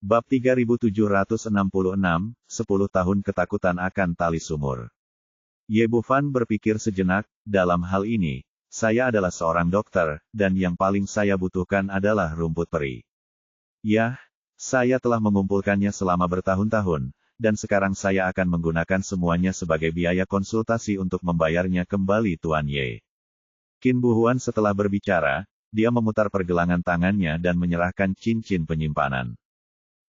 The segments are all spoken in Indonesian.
Bab 3766, 10 tahun ketakutan akan tali sumur. Ye Bufan berpikir sejenak, dalam hal ini, saya adalah seorang dokter, dan yang paling saya butuhkan adalah rumput peri. Yah, saya telah mengumpulkannya selama bertahun-tahun, dan sekarang saya akan menggunakan semuanya sebagai biaya konsultasi untuk membayarnya kembali Tuan Ye. Qin Buhuan setelah berbicara, dia memutar pergelangan tangannya dan menyerahkan cincin penyimpanan.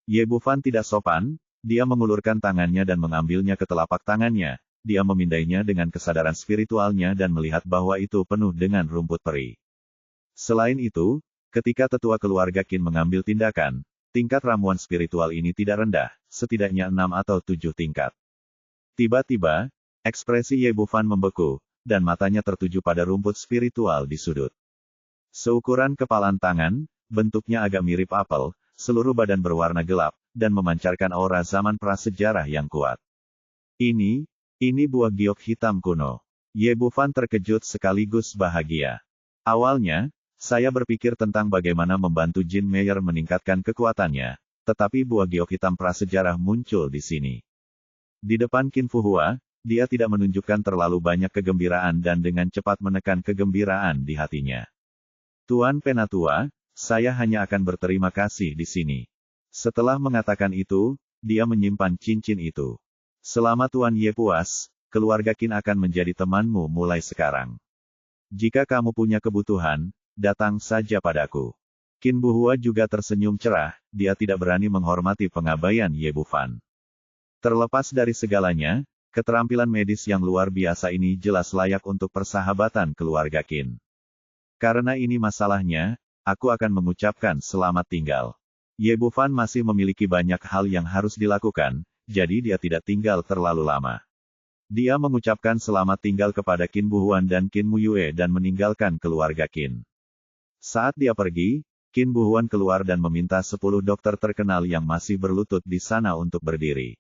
Ye Bufan tidak sopan, dia mengulurkan tangannya dan mengambilnya ke telapak tangannya, dia memindainya dengan kesadaran spiritualnya dan melihat bahwa itu penuh dengan rumput peri. Selain itu, ketika tetua keluarga Qin mengambil tindakan, tingkat ramuan spiritual ini tidak rendah, setidaknya 6 atau 7 tingkat. Tiba-tiba, ekspresi Ye Bufan membeku, dan matanya tertuju pada rumput spiritual di sudut. Seukuran kepalan tangan, bentuknya agak mirip apel, seluruh badan berwarna gelap, dan memancarkan aura zaman prasejarah yang kuat. Ini buah giok hitam kuno. Ye Bufan terkejut sekaligus bahagia. Awalnya, saya berpikir tentang bagaimana membantu Jin Meyer meningkatkan kekuatannya, tetapi buah giok hitam prasejarah muncul di sini. Di depan Qin Fuhua, dia tidak menunjukkan terlalu banyak kegembiraan dan dengan cepat menekan kegembiraan di hatinya. Tuan Penatua, saya hanya akan berterima kasih di sini. Setelah mengatakan itu, dia menyimpan cincin itu. Selama Tuan Ye puas, keluarga Qin akan menjadi temanmu mulai sekarang. Jika kamu punya kebutuhan, datang saja padaku. Qin Buhua juga tersenyum cerah, dia tidak berani menghormati pengabaian Ye Bufan. Terlepas dari segalanya, keterampilan medis yang luar biasa ini jelas layak untuk persahabatan keluarga Qin. Karena ini masalahnya, aku akan mengucapkan selamat tinggal. Ye Bufan masih memiliki banyak hal yang harus dilakukan, jadi dia tidak tinggal terlalu lama. Dia mengucapkan selamat tinggal kepada Qin Buhuan dan Qin Muyue dan meninggalkan keluarga Qin. Saat dia pergi, Qin Buhuan keluar dan meminta 10 dokter terkenal yang masih berlutut di sana untuk berdiri.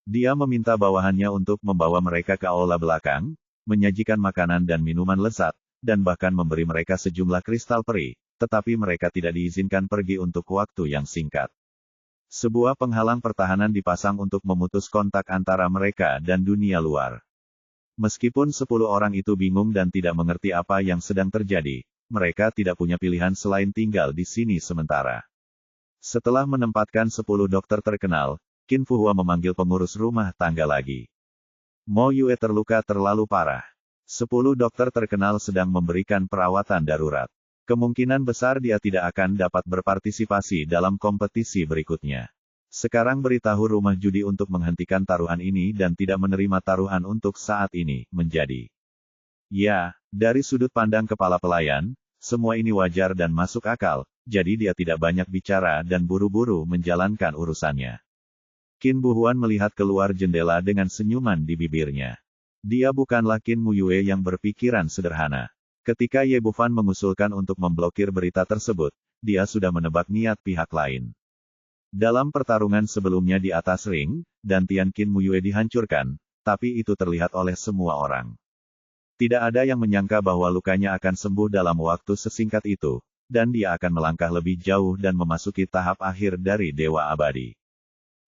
Dia meminta bawahannya untuk membawa mereka ke aula belakang, menyajikan makanan dan minuman lezat, dan bahkan memberi mereka sejumlah kristal peri, tetapi mereka tidak diizinkan pergi untuk waktu yang singkat. Sebuah penghalang pertahanan dipasang untuk memutus kontak antara mereka dan dunia luar. Meskipun 10 orang itu bingung dan tidak mengerti apa yang sedang terjadi, mereka tidak punya pilihan selain tinggal di sini sementara. Setelah menempatkan 10 dokter terkenal, Qin Fuhua memanggil pengurus rumah tangga lagi. Mo Yue terluka terlalu parah. 10 dokter terkenal sedang memberikan perawatan darurat. Kemungkinan besar dia tidak akan dapat berpartisipasi dalam kompetisi berikutnya. Sekarang beritahu rumah judi untuk menghentikan taruhan ini dan tidak menerima taruhan untuk saat ini, menjadi. Ya, dari sudut pandang kepala pelayan, semua ini wajar dan masuk akal, jadi dia tidak banyak bicara dan buru-buru menjalankan urusannya. Qin Buhuan melihat keluar jendela dengan senyuman di bibirnya. Dia bukanlah Qin Muyue yang berpikiran sederhana. Ketika Ye Bufan mengusulkan untuk memblokir berita tersebut, dia sudah menebak niat pihak lain. Dalam pertarungan sebelumnya di atas ring, dantian Qin Muyue dihancurkan, tapi itu terlihat oleh semua orang. Tidak ada yang menyangka bahwa lukanya akan sembuh dalam waktu sesingkat itu, dan dia akan melangkah lebih jauh dan memasuki tahap akhir dari Dewa Abadi.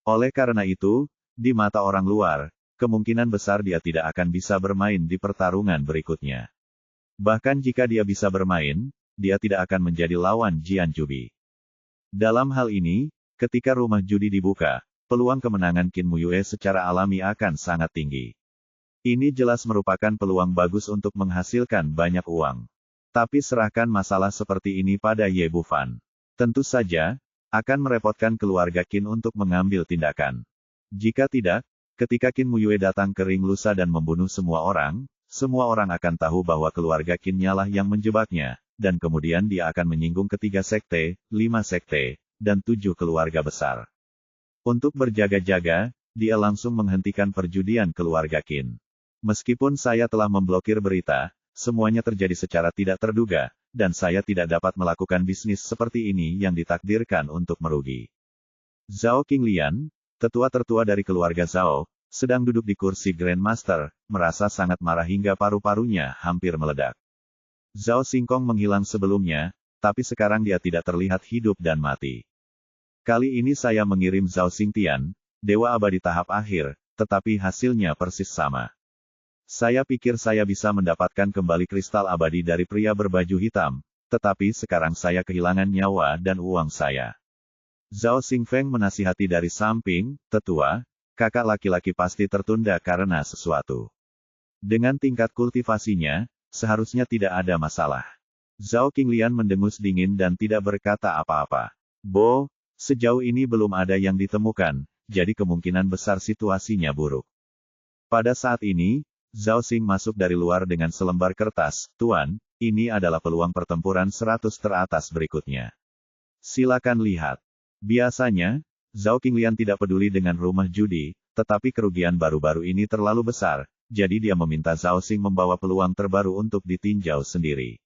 Oleh karena itu, di mata orang luar, kemungkinan besar dia tidak akan bisa bermain di pertarungan berikutnya. Bahkan jika dia bisa bermain, dia tidak akan menjadi lawan Jian Jubi. Dalam hal ini, ketika rumah judi dibuka, peluang kemenangan Qin Muyue secara alami akan sangat tinggi. Ini jelas merupakan peluang bagus untuk menghasilkan banyak uang. Tapi serahkan masalah seperti ini pada Ye Bufan. Tentu saja, akan merepotkan keluarga Qin untuk mengambil tindakan. Jika tidak, ketika Qin Muyue datang ke ring lusa dan membunuh semua orang akan tahu bahwa keluarga Qin nyalah yang menjebaknya, dan kemudian dia akan menyinggung ketiga sekte, 5 sekte, dan 7 keluarga besar. Untuk berjaga-jaga, dia langsung menghentikan perjudian keluarga Qin. Meskipun saya telah memblokir berita, semuanya terjadi secara tidak terduga, dan saya tidak dapat melakukan bisnis seperti ini yang ditakdirkan untuk merugi. Zhao Qinglian, tetua tertua dari keluarga Zhao, sedang duduk di kursi Grandmaster, merasa sangat marah hingga paru-parunya hampir meledak. Zhao Xingkong menghilang sebelumnya, tapi sekarang dia tidak terlihat hidup dan mati. Kali ini saya mengirim Zhao Xingtian, Dewa Abadi tahap akhir, tetapi hasilnya persis sama. Saya pikir saya bisa mendapatkan kembali kristal abadi dari pria berbaju hitam, tetapi sekarang saya kehilangan nyawa dan uang saya. Zhao Xingfeng menasihati dari samping, tetua, kakak laki-laki pasti tertunda karena sesuatu. Dengan tingkat kultivasinya, seharusnya tidak ada masalah. Zhao Qinglian mendengus dingin dan tidak berkata apa-apa. Bo, sejauh ini belum ada yang ditemukan, jadi kemungkinan besar situasinya buruk. Pada saat ini, Zhao Xing masuk dari luar dengan selembar kertas. Tuan, ini adalah peluang pertempuran 100 teratas berikutnya. Silakan lihat. Biasanya, Zhao Qinglian tidak peduli dengan rumah judi, tetapi kerugian baru-baru ini terlalu besar, jadi dia meminta Zhao Xing membawa peluang terbaru untuk ditinjau sendiri.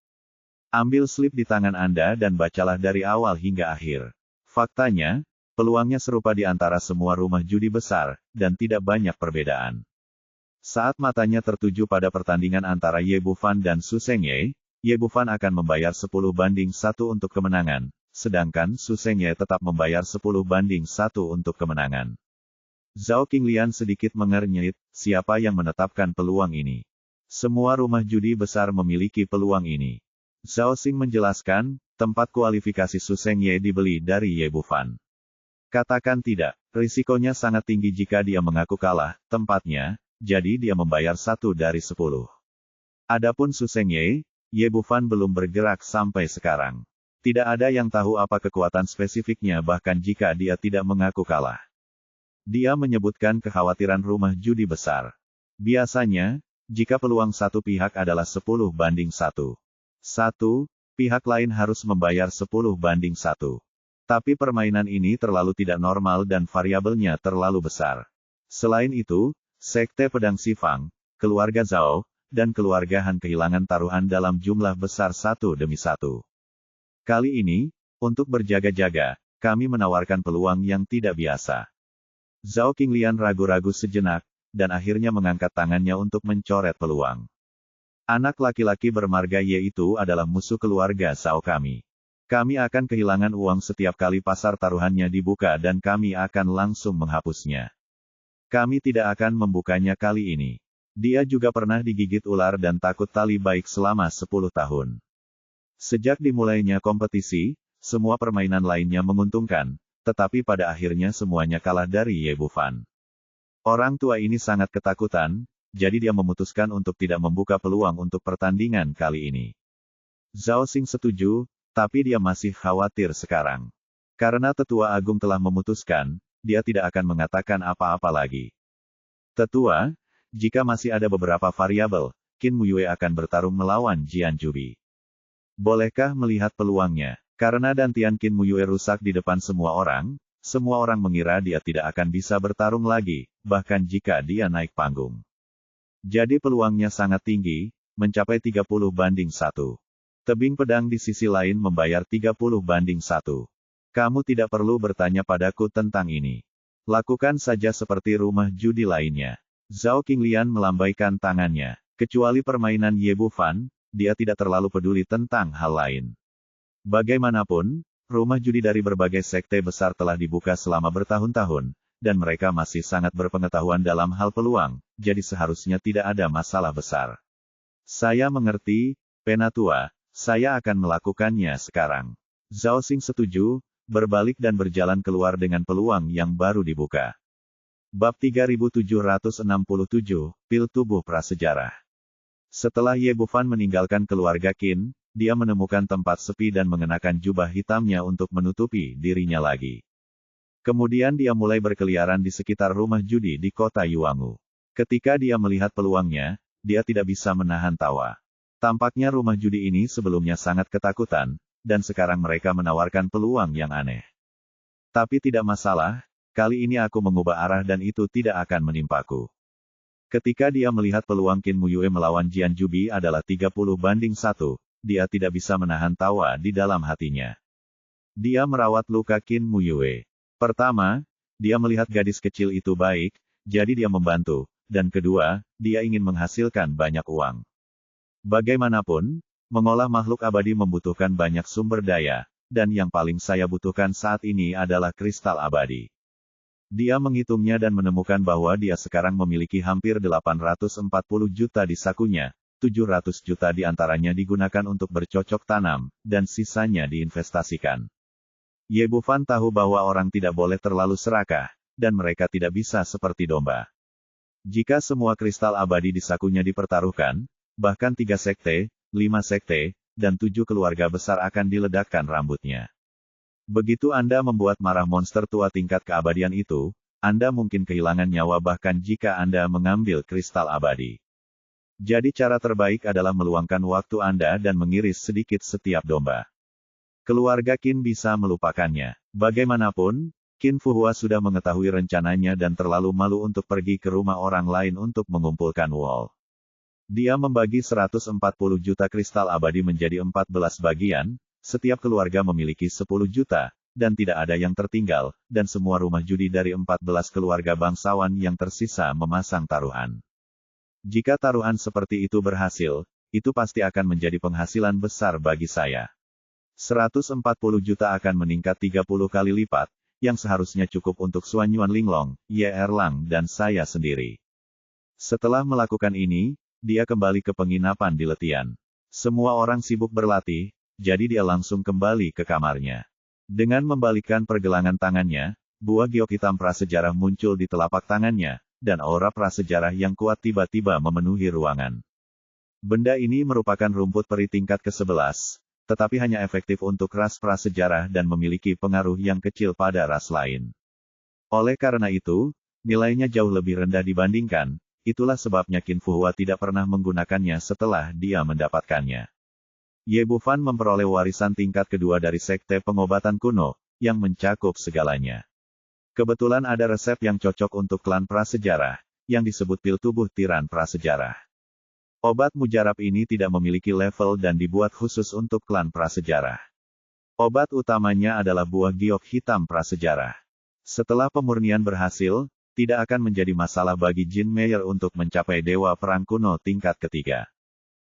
Ambil slip di tangan Anda dan bacalah dari awal hingga akhir. Faktanya, peluangnya serupa di antara semua rumah judi besar, dan tidak banyak perbedaan. Saat matanya tertuju pada pertandingan antara Ye Bufan dan Su Shengye, Ye Bufan akan membayar 10/1 untuk kemenangan, sedangkan Su Shengye tetap membayar 10/1 untuk kemenangan. Zhao Qinglian sedikit mengernyit, siapa yang menetapkan peluang ini? Semua rumah judi besar memiliki peluang ini. Zhao Xing menjelaskan, tempat kualifikasi Su Shengye dibeli dari Ye Bufan. Katakan tidak, risikonya sangat tinggi jika dia mengaku kalah, tempatnya, jadi dia membayar 1 dari 10. Adapun Su Shengye, Ye Bufan belum bergerak sampai sekarang. Tidak ada yang tahu apa kekuatan spesifiknya bahkan jika dia tidak mengaku kalah. Dia menyebutkan kekhawatiran rumah judi besar. Biasanya, jika peluang satu pihak adalah 10/1. Satu pihak lain harus membayar 10/1. Tapi permainan ini terlalu tidak normal dan variabelnya terlalu besar. Selain itu, Sekte Pedang Sifang, keluarga Zhao, dan keluarga Han kehilangan taruhan dalam jumlah besar satu demi satu. Kali ini, untuk berjaga-jaga, kami menawarkan peluang yang tidak biasa. Zhao Qinglian ragu-ragu sejenak, dan akhirnya mengangkat tangannya untuk mencoret peluang. Anak laki-laki bermarga Ye itu adalah musuh keluarga Zhao kami. Kami akan kehilangan uang setiap kali pasar taruhannya dibuka dan kami akan langsung menghapusnya. Kami tidak akan membukanya kali ini. Dia juga pernah digigit ular dan takut tali baik selama 10 tahun. Sejak dimulainya kompetisi, semua permainan lainnya menguntungkan, tetapi pada akhirnya semuanya kalah dari Ye Bufan. Orang tua ini sangat ketakutan, jadi dia memutuskan untuk tidak membuka peluang untuk pertandingan kali ini. Zhao Xing setuju, tapi dia masih khawatir sekarang. Karena Tetua Agung telah memutuskan, dia tidak akan mengatakan apa-apa lagi. Tetua, jika masih ada beberapa variabel, Qin Muyue akan bertarung melawan Jian Jubi. Bolehkah melihat peluangnya? Karena dantian Qin Muyue rusak di depan semua orang mengira dia tidak akan bisa bertarung lagi, bahkan jika dia naik panggung. Jadi peluangnya sangat tinggi, mencapai 30/1. Tebing pedang di sisi lain membayar 30/1. Kamu tidak perlu bertanya padaku tentang ini. Lakukan saja seperti rumah judi lainnya. Zhao Qinglian melambaikan tangannya. Kecuali permainan Ye Bufan, dia tidak terlalu peduli tentang hal lain. Bagaimanapun, rumah judi dari berbagai sekte besar telah dibuka selama bertahun-tahun, dan mereka masih sangat berpengetahuan dalam hal peluang, jadi seharusnya tidak ada masalah besar. Saya mengerti, Penatua, saya akan melakukannya sekarang. Zhao Xing setuju, berbalik dan berjalan keluar dengan peluang yang baru dibuka. Bab 3767, Pil Tubuh Prasejarah. Setelah Ye Bufan meninggalkan keluarga Qin, dia menemukan tempat sepi dan mengenakan jubah hitamnya untuk menutupi dirinya lagi. Kemudian dia mulai berkeliaran di sekitar rumah judi di kota Yuangu. Ketika dia melihat peluangnya, dia tidak bisa menahan tawa. Tampaknya rumah judi ini sebelumnya sangat ketakutan, dan sekarang mereka menawarkan peluang yang aneh. Tapi tidak masalah, kali ini aku mengubah arah dan itu tidak akan menimpaku. Ketika dia melihat peluang Qin Muyue melawan Jian Jubi adalah 30/1, dia tidak bisa menahan tawa di dalam hatinya. Dia merawat luka Qin Muyue. Pertama, dia melihat gadis kecil itu baik, jadi dia membantu, dan kedua, dia ingin menghasilkan banyak uang. Bagaimanapun, mengolah makhluk abadi membutuhkan banyak sumber daya, dan yang paling saya butuhkan saat ini adalah kristal abadi. Dia menghitungnya dan menemukan bahwa dia sekarang memiliki hampir 840 juta di sakunya, 700 juta di antaranya digunakan untuk bercocok tanam, dan sisanya diinvestasikan. Ye Bufan tahu bahwa orang tidak boleh terlalu serakah, dan mereka tidak bisa seperti domba. Jika semua kristal abadi di sakunya dipertaruhkan, bahkan 3 sekte, 5 sekte, dan 7 keluarga besar akan diledakkan rambutnya. Begitu Anda membuat marah monster tua tingkat keabadian itu, Anda mungkin kehilangan nyawa bahkan jika Anda mengambil kristal abadi. Jadi cara terbaik adalah meluangkan waktu Anda dan mengiris sedikit setiap domba. Keluarga Qin bisa melupakannya. Bagaimanapun, Qin Fuhua sudah mengetahui rencananya dan terlalu malu untuk pergi ke rumah orang lain untuk mengumpulkan wol. Dia membagi 140 juta kristal abadi menjadi 14 bagian, setiap keluarga memiliki 10 juta, dan tidak ada yang tertinggal, dan semua rumah judi dari 14 keluarga bangsawan yang tersisa memasang taruhan. Jika taruhan seperti itu berhasil, itu pasti akan menjadi penghasilan besar bagi saya. 140 juta akan meningkat 30 kali lipat, yang seharusnya cukup untuk Suan Yuan Linglong, Ye Erlang dan saya sendiri. Setelah melakukan ini, dia kembali ke penginapan di Letian. Semua orang sibuk berlatih, jadi dia langsung kembali ke kamarnya. Dengan membalikkan pergelangan tangannya, buah giok hitam prasejarah muncul di telapak tangannya, dan aura prasejarah yang kuat tiba-tiba memenuhi ruangan. Benda ini merupakan rumput peri tingkat ke-11, tetapi hanya efektif untuk ras prasejarah dan memiliki pengaruh yang kecil pada ras lain. Oleh karena itu, nilainya jauh lebih rendah dibandingkan. Itulah sebabnya Qin Fuhua tidak pernah menggunakannya setelah dia mendapatkannya. Ye Bufan memperoleh warisan tingkat kedua dari sekte pengobatan kuno, yang mencakup segalanya. Kebetulan ada resep yang cocok untuk klan prasejarah, yang disebut pil tubuh tiran prasejarah. Obat mujarab ini tidak memiliki level dan dibuat khusus untuk klan prasejarah. Obat utamanya adalah buah giok hitam prasejarah. Setelah pemurnian berhasil, tidak akan menjadi masalah bagi Jin Meyer untuk mencapai dewa perang kuno tingkat ketiga.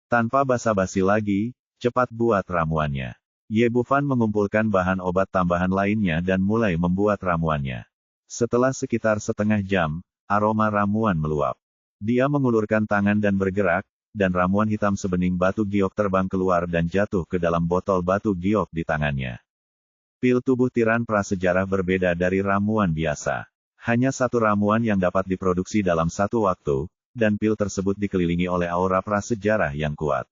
Tanpa basa-basi lagi, cepat buat ramuannya. Ye Bufan mengumpulkan bahan obat tambahan lainnya dan mulai membuat ramuannya. Setelah sekitar setengah jam, aroma ramuan meluap. Dia mengulurkan tangan dan bergerak, dan ramuan hitam sebening batu giok terbang keluar dan jatuh ke dalam botol batu giok di tangannya. Pil tubuh tiran prasejarah berbeda dari ramuan biasa. Hanya satu ramuan yang dapat diproduksi dalam satu waktu, dan pil tersebut dikelilingi oleh aura prasejarah yang kuat.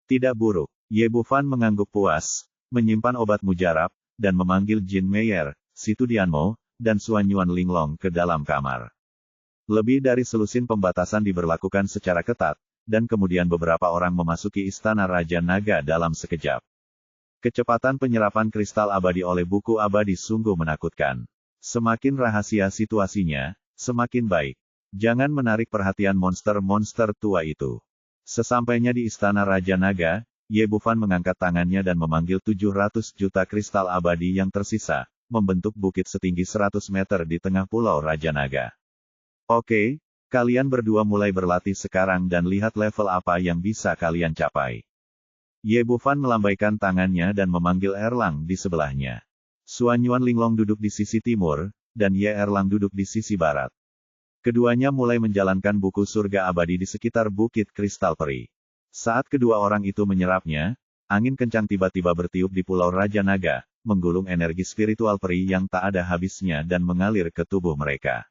Tidak buruk, Ye Bufan mengangguk puas, menyimpan obat mujarab, dan memanggil Jin Meyer, Situ Dianmo, dan Suan Yuan Linglong ke dalam kamar. Lebih dari selusin pembatasan diberlakukan secara ketat, dan kemudian beberapa orang memasuki istana Raja Naga dalam sekejap. Kecepatan penyerapan kristal abadi oleh buku abadi sungguh menakutkan. Semakin rahasia situasinya, semakin baik. Jangan menarik perhatian monster-monster tua itu. Sesampainya di istana Raja Naga, Ye Bufan mengangkat tangannya dan memanggil 700 juta kristal abadi yang tersisa, membentuk bukit setinggi 100 meter di tengah pulau Raja Naga. Oke, kalian berdua mulai berlatih sekarang dan lihat level apa yang bisa kalian capai. Ye Bufan melambaikan tangannya dan memanggil Erlang di sebelahnya. Suan Yuan Linglong duduk di sisi timur, dan Ye Erlang duduk di sisi barat. Keduanya mulai menjalankan buku surga abadi di sekitar Bukit Kristal Peri. Saat kedua orang itu menyerapnya, angin kencang tiba-tiba bertiup di Pulau Raja Naga, menggulung energi spiritual peri yang tak ada habisnya dan mengalir ke tubuh mereka.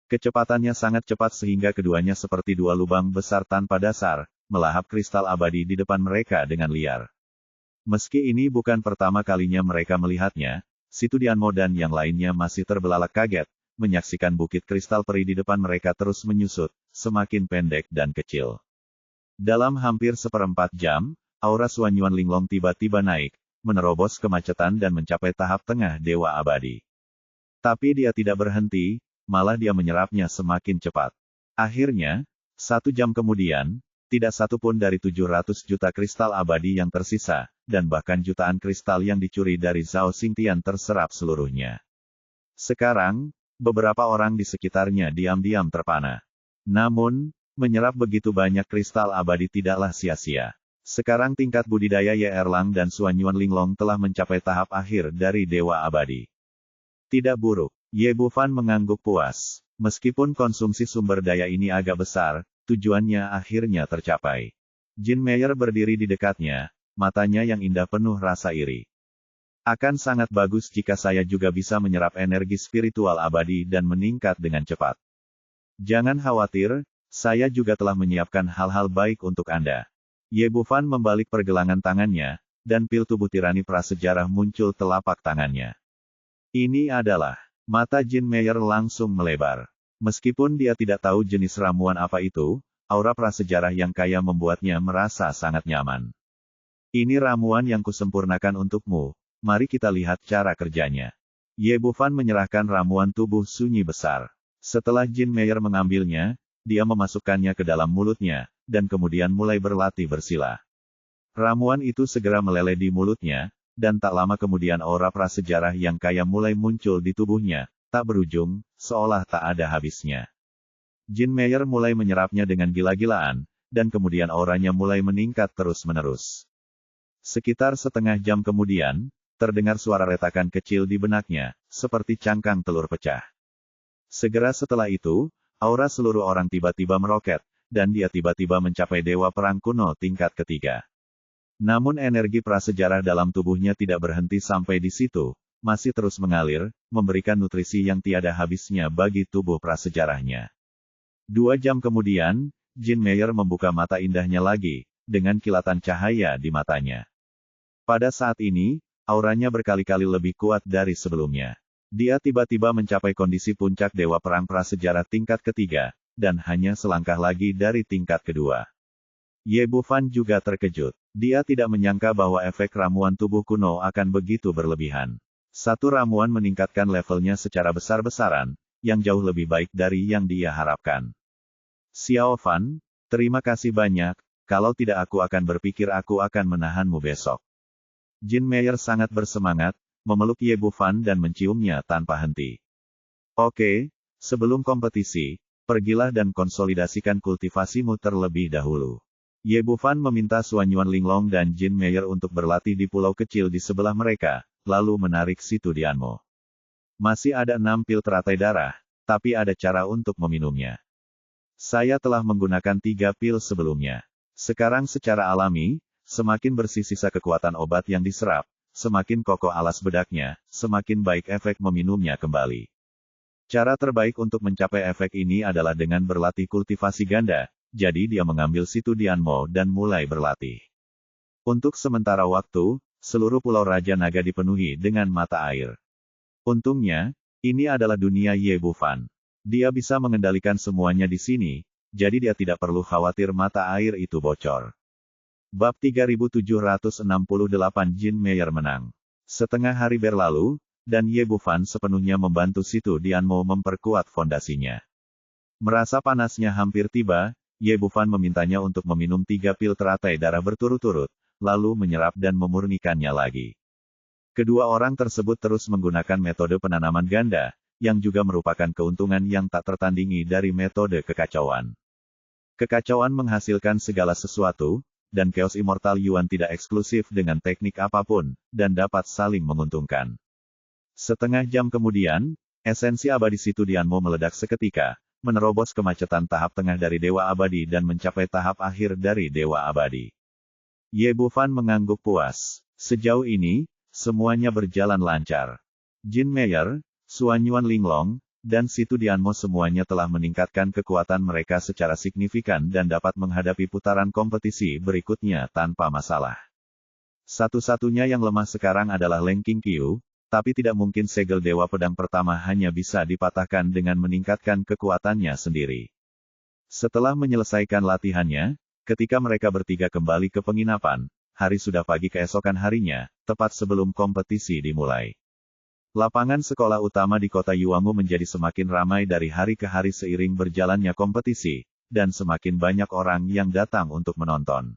Kecepatannya sangat cepat sehingga keduanya seperti dua lubang besar tanpa dasar, melahap kristal abadi di depan mereka dengan liar. Meski ini bukan pertama kalinya mereka melihatnya, Situ Dianmo dan yang lainnya masih terbelalak kaget, menyaksikan bukit kristal peri di depan mereka terus menyusut, semakin pendek dan kecil. Dalam hampir seperempat jam, aura Suan Yuan Linglong tiba-tiba naik, menerobos kemacetan dan mencapai tahap tengah Dewa Abadi. Tapi dia tidak berhenti, malah dia menyerapnya semakin cepat. Akhirnya, 1 jam kemudian, tidak satu pun dari 700 juta kristal abadi yang tersisa, dan bahkan jutaan kristal yang dicuri dari Zhao Xingtian terserap seluruhnya. Sekarang, beberapa orang di sekitarnya diam-diam terpana. Namun, menyerap begitu banyak kristal abadi tidaklah sia-sia. Sekarang tingkat budidaya Ye Erlang dan Suanyuan Linglong telah mencapai tahap akhir dari Dewa Abadi. Tidak buruk. Ye Bufan mengangguk puas. Meskipun konsumsi sumber daya ini agak besar, tujuannya akhirnya tercapai. Jin Meyer berdiri di dekatnya, matanya yang indah penuh rasa iri. Akan sangat bagus jika saya juga bisa menyerap energi spiritual abadi dan meningkat dengan cepat. Jangan khawatir, saya juga telah menyiapkan hal-hal baik untuk Anda. Ye Bufan membalik pergelangan tangannya, dan pil tubuh tirani prasejarah muncul telapak tangannya. Ini adalah... Mata Jin Meyer langsung melebar. Meskipun dia tidak tahu jenis ramuan apa itu, aura prasejarah yang kaya membuatnya merasa sangat nyaman. Ini ramuan yang kusempurnakan untukmu, mari kita lihat cara kerjanya. Ye Bufan menyerahkan ramuan tubuh sunyi besar. Setelah Jin Meyer mengambilnya, dia memasukkannya ke dalam mulutnya, dan kemudian mulai berlatih bersila. Ramuan itu segera meleleh di mulutnya, dan tak lama kemudian aura prasejarah yang kaya mulai muncul di tubuhnya, tak berujung, seolah tak ada habisnya. Jin Meyer mulai menyerapnya dengan gila-gilaan, dan kemudian auranya mulai meningkat terus-menerus. Sekitar setengah jam kemudian, terdengar suara retakan kecil di benaknya, seperti cangkang telur pecah. Segera setelah itu, aura seluruh orang tiba-tiba meroket, dan dia tiba-tiba mencapai Dewa Perang Kuno tingkat ketiga. Namun energi prasejarah dalam tubuhnya tidak berhenti sampai di situ, masih terus mengalir, memberikan nutrisi yang tiada habisnya bagi tubuh prasejarahnya. 2 jam kemudian, Jin Meyer membuka mata indahnya lagi, dengan kilatan cahaya di matanya. Pada saat ini, auranya berkali-kali lebih kuat dari sebelumnya. Dia tiba-tiba mencapai kondisi puncak Dewa Perang Prasejarah tingkat ketiga, dan hanya selangkah lagi dari tingkat kedua. Ye Bufan juga terkejut. Dia tidak menyangka bahwa efek ramuan tubuh kuno akan begitu berlebihan. Satu ramuan meningkatkan levelnya secara besar-besaran, yang jauh lebih baik dari yang dia harapkan. Xiao Fan, terima kasih banyak, kalau tidak aku akan berpikir aku akan menahanmu besok. Jin Meyer sangat bersemangat, memeluk Ye Bufan dan menciumnya tanpa henti. Oke, sebelum kompetisi, pergilah dan konsolidasikan kultivasimu terlebih dahulu. Ye Bufan meminta Suanyuan Linglong dan Jin Meyer untuk berlatih di pulau kecil di sebelah mereka, lalu menarik Situ Dianmo. Masih ada 6 pil teratai darah, tapi ada cara untuk meminumnya. Saya telah menggunakan 3 pil sebelumnya. Sekarang secara alami, semakin bersih sisa kekuatan obat yang diserap, semakin kokoh alas bedaknya, semakin baik efek meminumnya kembali. Cara terbaik untuk mencapai efek ini adalah dengan berlatih kultivasi ganda. Jadi dia mengambil Situ Dianmo dan mulai berlatih. Untuk sementara waktu, seluruh pulau Raja Naga dipenuhi dengan mata air. Untungnya, ini adalah dunia Ye Bufan. Dia bisa mengendalikan semuanya di sini, jadi dia tidak perlu khawatir mata air itu bocor. Bab 3768 Jin Meyer menang. Setengah hari berlalu, dan Ye Bufan sepenuhnya membantu Situ Dianmo memperkuat fondasinya. Merasa panasnya hampir tiba, Ye Bufan memintanya untuk meminum 3 pil teratai darah berturut-turut, lalu menyerap dan memurnikannya lagi. Kedua orang tersebut terus menggunakan metode penanaman ganda, yang juga merupakan keuntungan yang tak tertandingi dari metode kekacauan. Kekacauan menghasilkan segala sesuatu, dan Chaos Immortal Yuan tidak eksklusif dengan teknik apapun, dan dapat saling menguntungkan. Setengah jam kemudian, esensi abadi Situ Dianmo meledak seketika, menerobos kemacetan tahap tengah dari Dewa Abadi dan mencapai tahap akhir dari Dewa Abadi. Ye Bufan mengangguk puas. Sejauh ini, semuanya berjalan lancar. Jin Meyer, Suanyuan Linglong, dan Situ Dianmo semuanya telah meningkatkan kekuatan mereka secara signifikan dan dapat menghadapi putaran kompetisi berikutnya tanpa masalah. Satu-satunya yang lemah sekarang adalah Leng Qingqiu, tapi tidak mungkin segel Dewa Pedang pertama hanya bisa dipatahkan dengan meningkatkan kekuatannya sendiri. Setelah menyelesaikan latihannya, ketika mereka bertiga kembali ke penginapan, hari sudah pagi keesokan harinya, tepat sebelum kompetisi dimulai. Lapangan sekolah utama di kota Yuangu menjadi semakin ramai dari hari ke hari seiring berjalannya kompetisi, dan semakin banyak orang yang datang untuk menonton.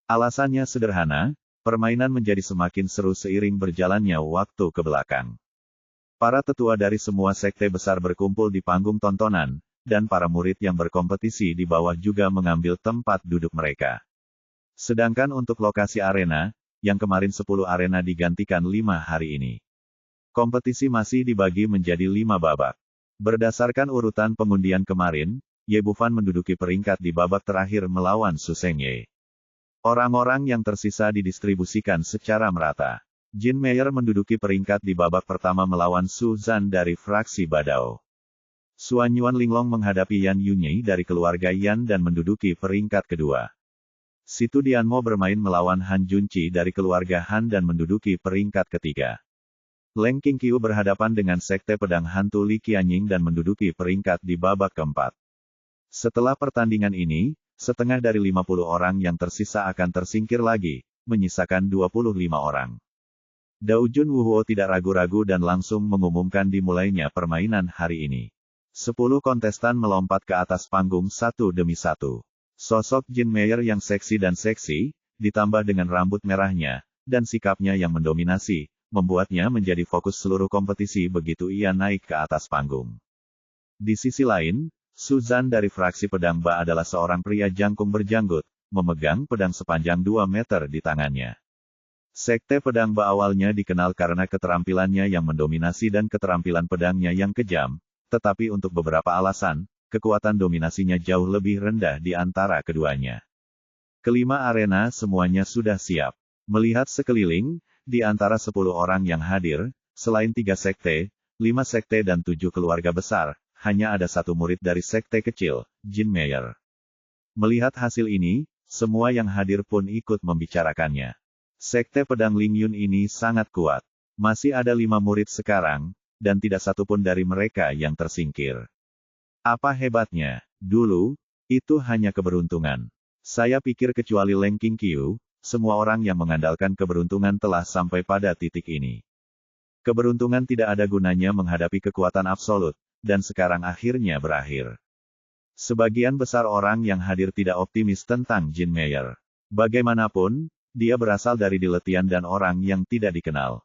Alasannya sederhana, permainan menjadi semakin seru seiring berjalannya waktu ke belakang. Para tetua dari semua sekte besar berkumpul di panggung tontonan, dan para murid yang berkompetisi di bawah juga mengambil tempat duduk mereka. Sedangkan untuk lokasi arena, yang kemarin 10 arena digantikan 5 hari ini. Kompetisi masih dibagi menjadi 5 babak. Berdasarkan urutan pengundian kemarin, Ye Bufan menduduki peringkat di babak terakhir melawan Su Zhengye. Orang-orang yang tersisa didistribusikan secara merata. Jin Meyer menduduki peringkat di babak pertama melawan Su Zhan dari fraksi Badao. Suan Yuan Linglong menghadapi Yan Yunyi dari keluarga Yan dan menduduki peringkat kedua. Situ Dianmo bermain melawan Han Junqi dari keluarga Han dan menduduki peringkat ketiga. Leng Qingqiu berhadapan dengan Sekte Pedang Hantu Li Qianying dan menduduki peringkat di babak keempat. Setelah pertandingan ini, setengah dari 50 orang yang tersisa akan tersingkir lagi, menyisakan 25 orang. Dao Jun Wuhuo tidak ragu-ragu dan langsung mengumumkan dimulainya permainan hari ini. 10 kontestan melompat ke atas panggung satu demi satu. Sosok Jin Meyer yang seksi dan seksi, ditambah dengan rambut merahnya, dan sikapnya yang mendominasi, membuatnya menjadi fokus seluruh kompetisi begitu ia naik ke atas panggung. Di sisi lain, Su Zhan dari fraksi Pedang Ba adalah seorang pria jangkung berjanggut, memegang pedang sepanjang 2 meter di tangannya. Sekte Pedang Ba awalnya dikenal karena keterampilannya yang mendominasi dan keterampilan pedangnya yang kejam, tetapi untuk beberapa alasan, kekuatan dominasinya jauh lebih rendah di antara keduanya. Kelima arena semuanya sudah siap. Melihat sekeliling, di antara 10 orang yang hadir, selain 3 sekte, 5 sekte dan 7 keluarga besar, hanya ada satu murid dari sekte kecil, Jin Meyer. Melihat hasil ini, semua yang hadir pun ikut membicarakannya. Sekte Pedang Lingyun ini sangat kuat. Masih ada 5 murid sekarang, dan tidak satu pun dari mereka yang tersingkir. Apa hebatnya? Dulu, itu hanya keberuntungan. Saya pikir kecuali Leng Qingqiu, semua orang yang mengandalkan keberuntungan telah sampai pada titik ini. Keberuntungan tidak ada gunanya menghadapi kekuatan absolut, dan sekarang akhirnya berakhir. Sebagian besar orang yang hadir tidak optimis tentang Jin Meyer. Bagaimanapun, dia berasal dari Diletian dan orang yang tidak dikenal.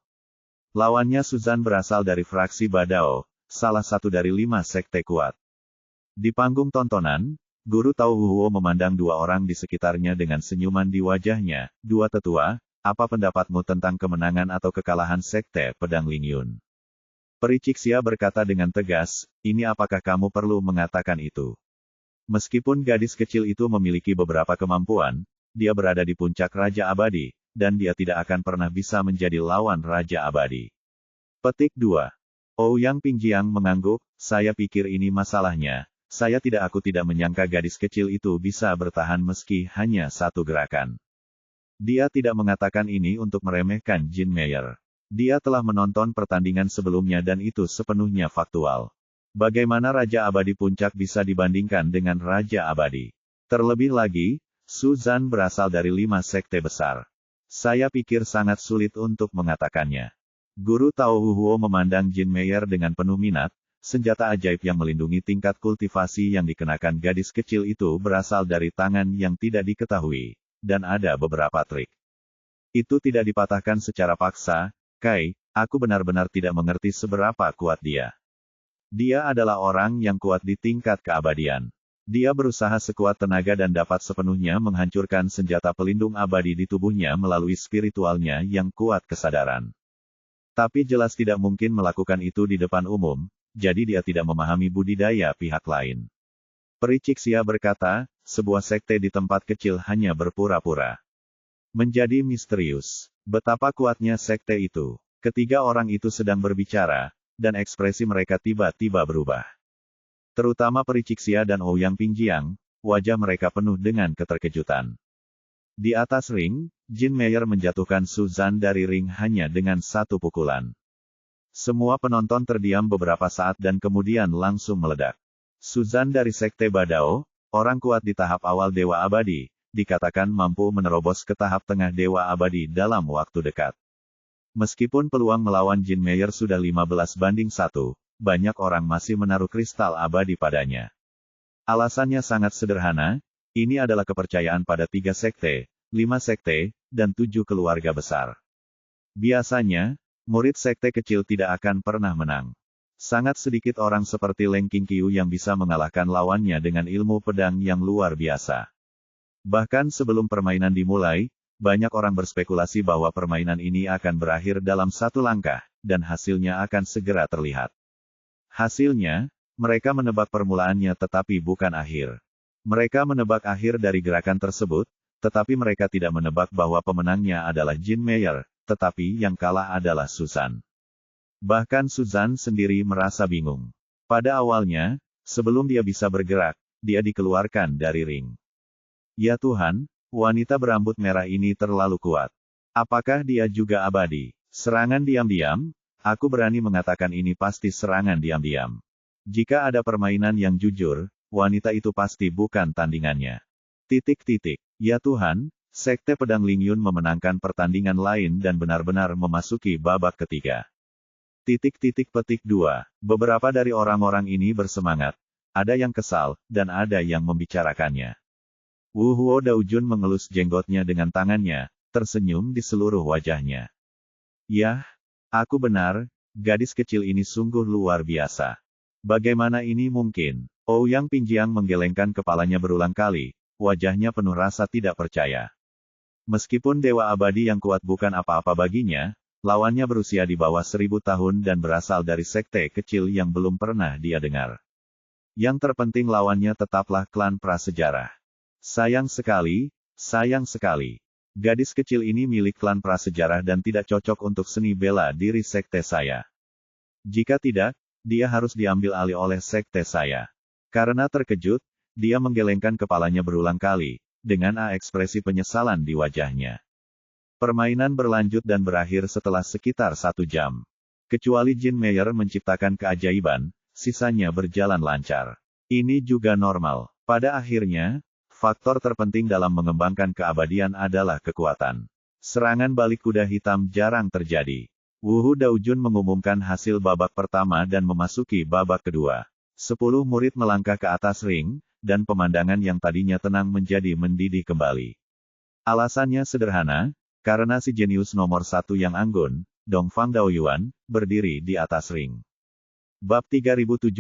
Lawannya Su Zhan berasal dari fraksi Badao, salah satu dari 5 sekte kuat. Di panggung tontonan, Guru Tao Wuhuo memandang 2 orang di sekitarnya dengan senyuman di wajahnya. 2 tetua, apa pendapatmu tentang kemenangan atau kekalahan Sekte Pedang Lingyun? Peri Cixia berkata dengan tegas, ini apakah kamu perlu mengatakan itu? Meskipun gadis kecil itu memiliki beberapa kemampuan, dia berada di puncak Raja Abadi, dan dia tidak akan pernah bisa menjadi lawan Raja Abadi. Petik 2. Ouyang Pingjiang mengangguk, saya pikir ini masalahnya. Aku tidak menyangka gadis kecil itu bisa bertahan meski hanya satu gerakan. Dia tidak mengatakan ini untuk meremehkan Jin Meyer. Dia telah menonton pertandingan sebelumnya dan itu sepenuhnya faktual. Bagaimana Raja Abadi Puncak bisa dibandingkan dengan Raja Abadi? Terlebih lagi, Su Zhan berasal dari 5 sekte besar. Saya pikir sangat sulit untuk mengatakannya. Guru Tao Wuhuo memandang Jin Meyer dengan penuh minat. Senjata ajaib yang melindungi tingkat kultivasi yang dikenakan gadis kecil itu berasal dari tangan yang tidak diketahui, dan ada beberapa trik. Itu tidak dipatahkan secara paksa, Kai, aku benar-benar tidak mengerti seberapa kuat dia. Dia adalah orang yang kuat di tingkat keabadian. Dia berusaha sekuat tenaga dan dapat sepenuhnya menghancurkan senjata pelindung abadi di tubuhnya melalui spiritualnya yang kuat kesadaran. Tapi jelas tidak mungkin melakukan itu di depan umum. Jadi dia tidak memahami budidaya pihak lain. Peri Cixia berkata, sebuah sekte di tempat kecil hanya berpura-pura. Menjadi misterius. Betapa kuatnya sekte itu. Ketiga orang itu sedang berbicara, dan ekspresi mereka tiba-tiba berubah. Terutama Peri Cixia dan Ouyang Pingjiang, wajah mereka penuh dengan keterkejutan. Di atas ring, Jin Meyer menjatuhkan Su Zhan dari ring hanya dengan satu pukulan. Semua penonton terdiam beberapa saat dan kemudian langsung meledak. Su Zhan dari Sekte Badao, orang kuat di tahap awal Dewa Abadi, dikatakan mampu menerobos ke tahap tengah Dewa Abadi dalam waktu dekat. Meskipun peluang melawan Jin Meyer sudah 15-1, banyak orang masih menaruh kristal abadi padanya. Alasannya sangat sederhana, ini adalah kepercayaan pada 3 sekte, 5 sekte, dan 7 keluarga besar. Biasanya, murid sekte kecil tidak akan pernah menang. Sangat sedikit orang seperti Leng Qingqiu yang bisa mengalahkan lawannya dengan ilmu pedang yang luar biasa. Bahkan sebelum permainan dimulai, banyak orang berspekulasi bahwa permainan ini akan berakhir dalam satu langkah, dan hasilnya akan segera terlihat. Hasilnya, mereka menebak permulaannya tetapi bukan akhir. Mereka menebak akhir dari gerakan tersebut, tetapi mereka tidak menebak bahwa pemenangnya adalah Jean Meyer, tetapi yang kalah adalah Susan. Bahkan Susan sendiri merasa bingung. Pada awalnya, sebelum dia bisa bergerak, dia dikeluarkan dari ring. Ya Tuhan, wanita berambut merah ini terlalu kuat. Apakah dia juga abadi? Serangan diam-diam? Aku berani mengatakan ini pasti serangan diam-diam. Jika ada permainan yang jujur, wanita itu pasti bukan tandingannya. Ya Tuhan, Sekte Pedang Lingyun memenangkan pertandingan lain dan benar-benar memasuki babak ketiga. Petik 2. Beberapa dari orang-orang ini bersemangat. Ada yang kesal, dan ada yang membicarakannya. Wu Huo Daojun mengelus jenggotnya dengan tangannya, tersenyum di seluruh wajahnya. Yah, aku benar, gadis kecil ini sungguh luar biasa. Bagaimana ini mungkin? Ouyang Pingjiang menggelengkan kepalanya berulang kali, wajahnya penuh rasa tidak percaya. Meskipun Dewa Abadi yang kuat bukan apa-apa baginya, lawannya berusia di bawah 1000 tahun dan berasal dari sekte kecil yang belum pernah dia dengar. Yang terpenting lawannya tetaplah klan prasejarah. Sayang sekali, gadis kecil ini milik klan prasejarah dan tidak cocok untuk seni bela diri sekte saya. Jika tidak, dia harus diambil alih oleh sekte saya. Karena terkejut, dia menggelengkan kepalanya berulang kali, dengan ekspresi penyesalan di wajahnya. Permainan berlanjut dan berakhir setelah sekitar 1 jam. Kecuali Jean Meyer menciptakan keajaiban, sisanya berjalan lancar. Ini juga normal. Pada akhirnya, faktor terpenting dalam mengembangkan keabadian adalah kekuatan. Serangan balik kuda hitam jarang terjadi. Wu Daojun mengumumkan hasil babak pertama dan memasuki babak kedua. 10 murid melangkah ke atas ring, dan pemandangan yang tadinya tenang menjadi mendidih kembali. Alasannya sederhana, karena si jenius nomor 1 yang anggun, Dongfang Daoyuan, berdiri di atas ring. Bab 3769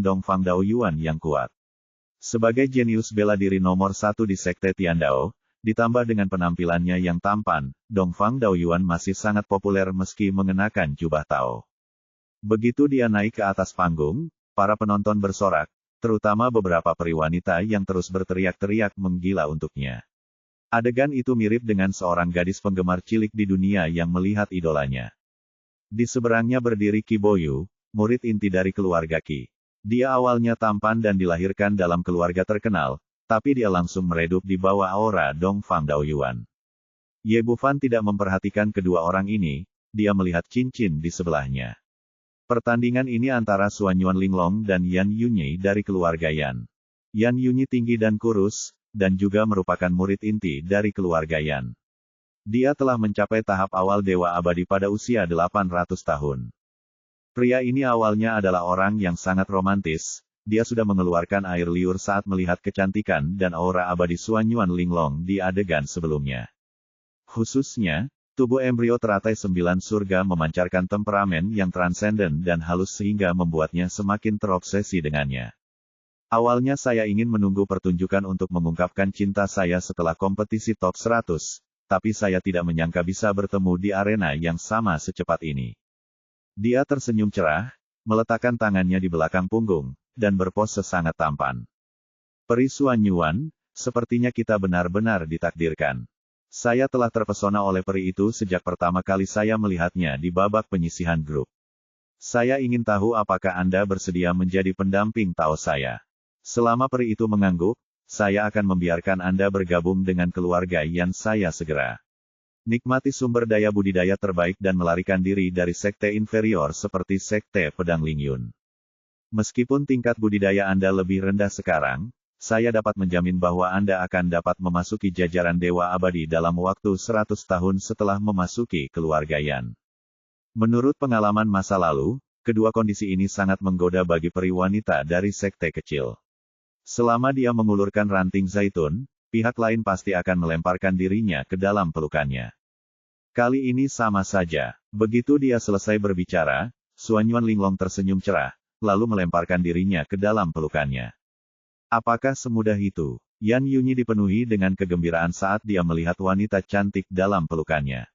Dongfang Daoyuan yang kuat. Sebagai jenius bela diri nomor 1 di Sekte Tiandao, ditambah dengan penampilannya yang tampan, Dongfang Daoyuan masih sangat populer meski mengenakan jubah Tao. Begitu dia naik ke atas panggung, para penonton bersorak, terutama beberapa peri wanita yang terus berteriak-teriak menggila untuknya. Adegan itu mirip dengan seorang gadis penggemar cilik di dunia yang melihat idolanya. Di seberangnya berdiri Qi Boyu, murid inti dari keluarga Qi. Dia awalnya tampan dan dilahirkan dalam keluarga terkenal, tapi dia langsung meredup di bawah aura Dongfang Daoyuan. Ye Bufan tidak memperhatikan kedua orang ini, dia melihat cincin di sebelahnya. Pertandingan ini antara Suan Yuan Linglong dan Yan Yunyi dari keluarga Yan. Yan Yunyi tinggi dan kurus, dan juga merupakan murid inti dari keluarga Yan. Dia telah mencapai tahap awal Dewa Abadi pada usia 800 tahun. Pria ini awalnya adalah orang yang sangat romantis, dia sudah mengeluarkan air liur saat melihat kecantikan dan aura abadi Suan Yuan Linglong di adegan sebelumnya. Khususnya, tubuh embrio teratai 9 surga memancarkan temperamen yang transenden dan halus sehingga membuatnya semakin terobsesi dengannya. Awalnya saya ingin menunggu pertunjukan untuk mengungkapkan cinta saya setelah kompetisi top 100, tapi saya tidak menyangka bisa bertemu di arena yang sama secepat ini. Dia tersenyum cerah, meletakkan tangannya di belakang punggung, dan berpose sangat tampan. Peri Suan Yuan, sepertinya kita benar-benar ditakdirkan. Saya telah terpesona oleh peri itu sejak pertama kali saya melihatnya di babak penyisihan grup. Saya ingin tahu apakah Anda bersedia menjadi pendamping Tao saya. Selama peri itu mengangguk, saya akan membiarkan Anda bergabung dengan keluarga Yan saya segera. Nikmati sumber daya budidaya terbaik dan melarikan diri dari sekte inferior seperti Sekte Pedang Lingyun. Meskipun tingkat budidaya Anda lebih rendah sekarang, saya dapat menjamin bahwa Anda akan dapat memasuki jajaran Dewa Abadi dalam waktu 100 tahun setelah memasuki keluarga Yan. Menurut pengalaman masa lalu, kedua kondisi ini sangat menggoda bagi peri wanita dari sekte kecil. Selama dia mengulurkan ranting zaitun, pihak lain pasti akan melemparkan dirinya ke dalam pelukannya. Kali ini sama saja. Begitu dia selesai berbicara, Suan Yuan Linglong tersenyum cerah, lalu melemparkan dirinya ke dalam pelukannya. Apakah semudah itu? Yan Yunyi dipenuhi dengan kegembiraan saat dia melihat wanita cantik dalam pelukannya.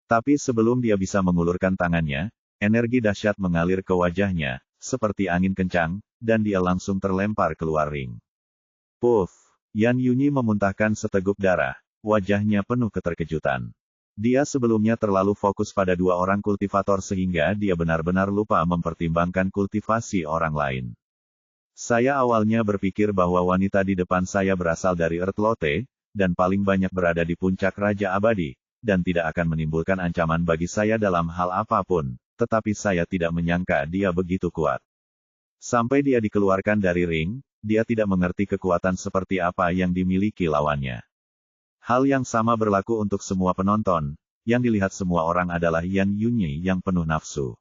Tapi sebelum dia bisa mengulurkan tangannya, energi dahsyat mengalir ke wajahnya, seperti angin kencang, dan dia langsung terlempar keluar ring. Puff! Yan Yunyi memuntahkan seteguk darah, wajahnya penuh keterkejutan. Dia sebelumnya terlalu fokus pada dua orang kultivator sehingga dia benar-benar lupa mempertimbangkan kultivasi orang lain. Saya awalnya berpikir bahwa wanita di depan saya berasal dari Earthlote, dan paling banyak berada di puncak Raja Abadi, dan tidak akan menimbulkan ancaman bagi saya dalam hal apapun, tetapi saya tidak menyangka dia begitu kuat. Sampai dia dikeluarkan dari ring, dia tidak mengerti kekuatan seperti apa yang dimiliki lawannya. Hal yang sama berlaku untuk semua penonton, yang dilihat semua orang adalah Yan Yunyi yang penuh nafsu.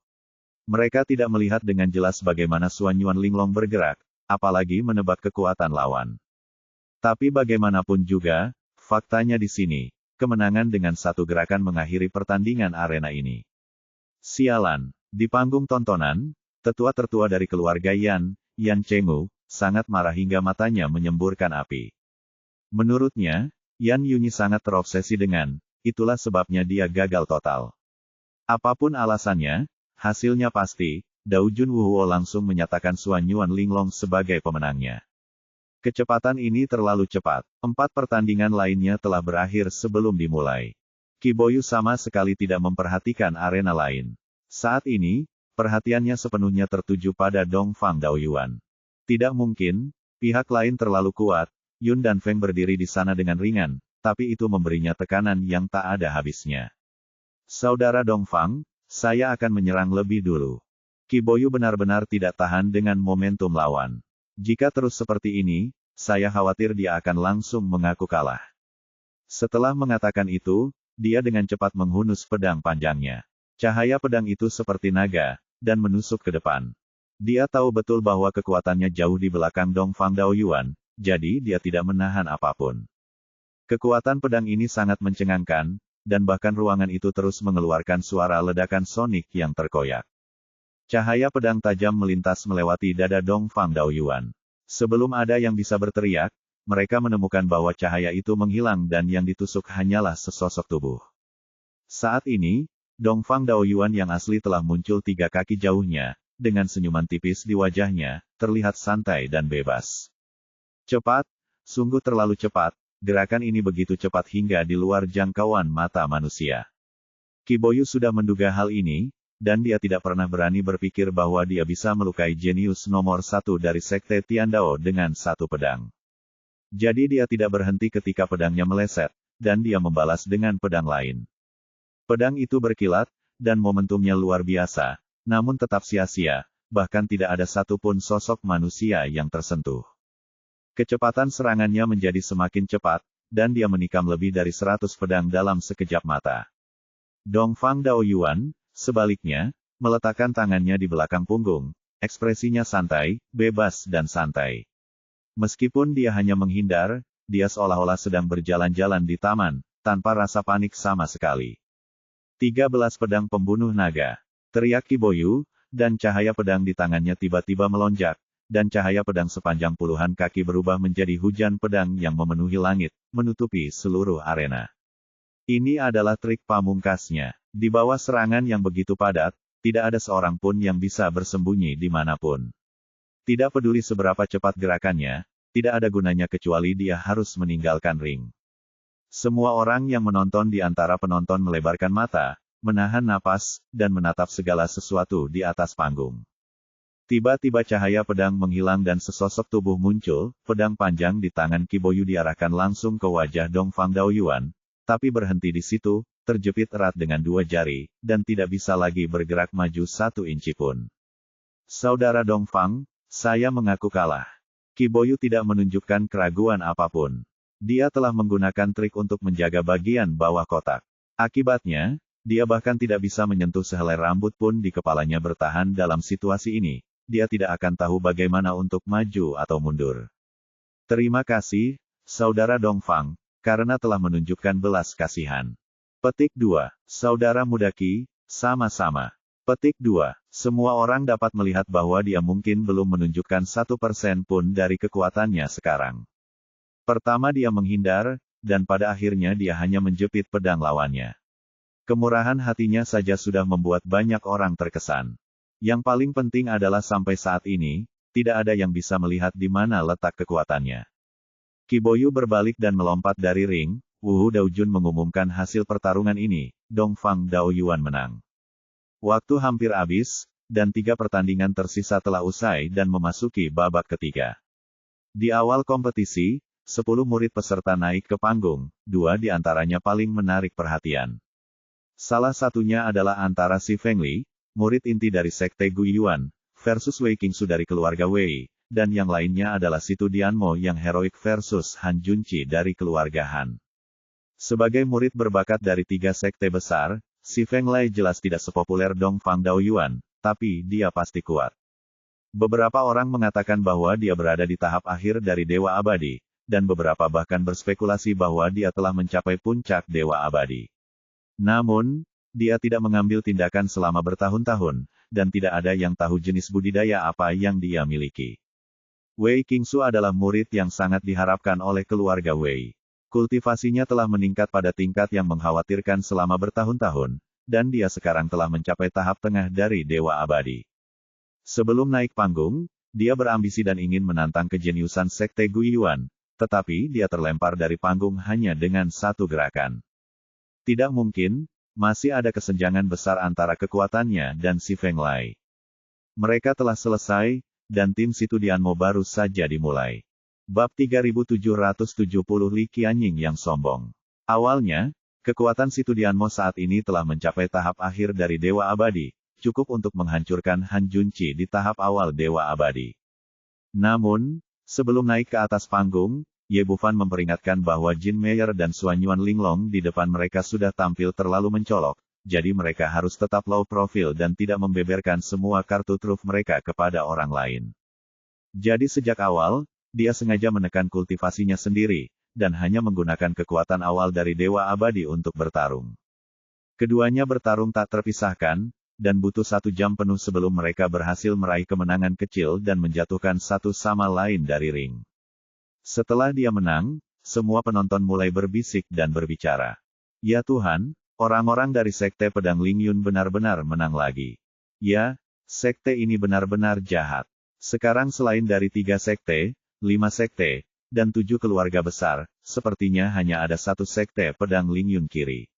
Mereka tidak melihat dengan jelas bagaimana Xuan Yuan Linglong bergerak, apalagi menebak kekuatan lawan. Tapi bagaimanapun juga, faktanya di sini, kemenangan dengan satu gerakan mengakhiri pertandingan arena ini. Sialan, di panggung tontonan, tetua tertua dari keluarga Yan, Yan Chenggu, sangat marah hingga matanya menyemburkan api. Menurutnya, Yan Yunyi sangat terobsesi dengan, itulah sebabnya dia gagal total. Apapun alasannya, hasilnya pasti, Dao Junwuo langsung menyatakan Xuan Yuan Linglong sebagai pemenangnya. Kecepatan ini terlalu cepat, 4 pertandingan lainnya telah berakhir sebelum dimulai. Qi Boyu sama sekali tidak memperhatikan arena lain. Saat ini, perhatiannya sepenuhnya tertuju pada Dongfang Daoyuan. Tidak mungkin, pihak lain terlalu kuat. Yun dan Feng berdiri di sana dengan ringan, tapi itu memberinya tekanan yang tak ada habisnya. Saudara Dongfang, saya akan menyerang lebih dulu. Qi Boyu benar-benar tidak tahan dengan momentum lawan. Jika terus seperti ini, saya khawatir dia akan langsung mengaku kalah. Setelah mengatakan itu, dia dengan cepat menghunus pedang panjangnya. Cahaya pedang itu seperti naga, dan menusuk ke depan. Dia tahu betul bahwa kekuatannya jauh di belakang Dongfang Daoyuan, jadi dia tidak menahan apapun. Kekuatan pedang ini sangat mencengangkan, dan bahkan ruangan itu terus mengeluarkan suara ledakan sonik yang terkoyak. Cahaya pedang tajam melintas melewati dada Dongfang Daoyuan. Sebelum ada yang bisa berteriak, mereka menemukan bahwa cahaya itu menghilang dan yang ditusuk hanyalah sesosok tubuh. Saat ini, Dongfang Daoyuan yang asli telah muncul 3 kaki jauhnya, dengan senyuman tipis di wajahnya, terlihat santai dan bebas. Cepat, sungguh terlalu cepat, gerakan ini begitu cepat hingga di luar jangkauan mata manusia. Qi Boyu sudah menduga hal ini, dan dia tidak pernah berani berpikir bahwa dia bisa melukai jenius nomor 1 dari Sekte Tiandao dengan satu pedang. Jadi dia tidak berhenti ketika pedangnya meleset, dan dia membalas dengan pedang lain. Pedang itu berkilat, dan momentumnya luar biasa, namun tetap sia-sia, bahkan tidak ada satupun sosok manusia yang tersentuh. Kecepatan serangannya menjadi semakin cepat, dan dia menikam lebih dari 100 pedang dalam sekejap mata. Dongfang Daoyuan, sebaliknya, meletakkan tangannya di belakang punggung, ekspresinya santai, bebas dan santai. Meskipun dia hanya menghindar, dia seolah-olah sedang berjalan-jalan di taman, tanpa rasa panik sama sekali. 13 pedang pembunuh naga, teriak Qi Boyu, dan cahaya pedang di tangannya tiba-tiba melonjak, dan cahaya pedang sepanjang puluhan kaki berubah menjadi hujan pedang yang memenuhi langit, menutupi seluruh arena. Ini adalah trik pamungkasnya. Di bawah serangan yang begitu padat, tidak ada seorang pun yang bisa bersembunyi dimanapun. Tidak peduli seberapa cepat gerakannya, tidak ada gunanya kecuali dia harus meninggalkan ring. Semua orang yang menonton di antara penonton melebarkan mata, menahan napas, dan menatap segala sesuatu di atas panggung. Tiba-tiba cahaya pedang menghilang dan sesosok tubuh muncul, pedang panjang di tangan Qi Boyu diarahkan langsung ke wajah Dongfang Daoyuan, tapi berhenti di situ, terjepit erat dengan 2 jari, dan tidak bisa lagi bergerak maju 1 inci pun. Saudara Dongfang, saya mengaku kalah. Qi Boyu tidak menunjukkan keraguan apapun. Dia telah menggunakan trik untuk menjaga bagian bawah kotak. Akibatnya, dia bahkan tidak bisa menyentuh sehelai rambut pun di kepalanya. Bertahan dalam situasi ini, dia tidak akan tahu bagaimana untuk maju atau mundur. Terima kasih, Saudara Dongfang, karena telah menunjukkan belas kasihan. Petik 2. Saudara muda Qi, sama-sama. Petik 2. Semua orang dapat melihat bahwa dia mungkin belum menunjukkan 1% pun dari kekuatannya sekarang. Pertama dia menghindar, dan pada akhirnya dia hanya menjepit pedang lawannya. Kemurahan hatinya saja sudah membuat banyak orang terkesan. Yang paling penting adalah sampai saat ini, tidak ada yang bisa melihat di mana letak kekuatannya. Kiboyu berbalik dan melompat dari ring. Wu Daojun mengumumkan hasil pertarungan ini, Dongfang Daoyuan menang. Waktu hampir habis, dan 3 pertandingan tersisa telah usai dan memasuki babak ketiga. Di awal kompetisi, 10 murid peserta naik ke panggung, 2 di antaranya paling menarik perhatian. Salah satunya adalah antara Si Fengli, murid inti dari Sekte Guiyuan, versus Wei Qingsu dari keluarga Wei, dan yang lainnya adalah Si Tu Dianmo yang heroik versus Han Junqi dari keluarga Han. Sebagai murid berbakat dari 3 sekte besar, Si Fenglai jelas tidak sepopuler Dongfang Daoyuan, tapi dia pasti kuat. Beberapa orang mengatakan bahwa dia berada di tahap akhir dari Dewa Abadi, dan beberapa bahkan berspekulasi bahwa dia telah mencapai puncak Dewa Abadi. Namun, dia tidak mengambil tindakan selama bertahun-tahun, dan tidak ada yang tahu jenis budidaya apa yang dia miliki. Wei Qingsu adalah murid yang sangat diharapkan oleh keluarga Wei. Kultivasinya telah meningkat pada tingkat yang mengkhawatirkan selama bertahun-tahun, dan dia sekarang telah mencapai tahap tengah dari Dewa Abadi. Sebelum naik panggung, dia berambisi dan ingin menantang kejeniusan Sekte Guiyuan, tetapi dia terlempar dari panggung hanya dengan 1 gerakan. Tidak mungkin, masih ada kesenjangan besar antara kekuatannya dan Si Fenglai. Mereka telah selesai, dan tim Si Tu Dianmo baru saja dimulai. Bab 3770 Li Qianying yang sombong. Awalnya, kekuatan Si Tu Dianmo saat ini telah mencapai tahap akhir dari Dewa Abadi, cukup untuk menghancurkan Han Junqi di tahap awal Dewa Abadi. Namun, sebelum naik ke atas panggung, Ye Bufan memperingatkan bahwa Jin Meyer dan Suanyuan Linglong di depan mereka sudah tampil terlalu mencolok, jadi mereka harus tetap low profile dan tidak membeberkan semua kartu truf mereka kepada orang lain. Jadi sejak awal, dia sengaja menekan kultivasinya sendiri, dan hanya menggunakan kekuatan awal dari Dewa Abadi untuk bertarung. Keduanya bertarung tak terpisahkan, dan butuh 1 jam penuh sebelum mereka berhasil meraih kemenangan kecil dan menjatuhkan satu sama lain dari ring. Setelah dia menang, semua penonton mulai berbisik dan berbicara. Ya Tuhan, orang-orang dari Sekte Pedang Lingyun benar-benar menang lagi. Ya, sekte ini benar-benar jahat. Sekarang selain dari 3 sekte, 5 sekte, dan 7 keluarga besar, sepertinya hanya ada 1 sekte pedang Lingyun kiri.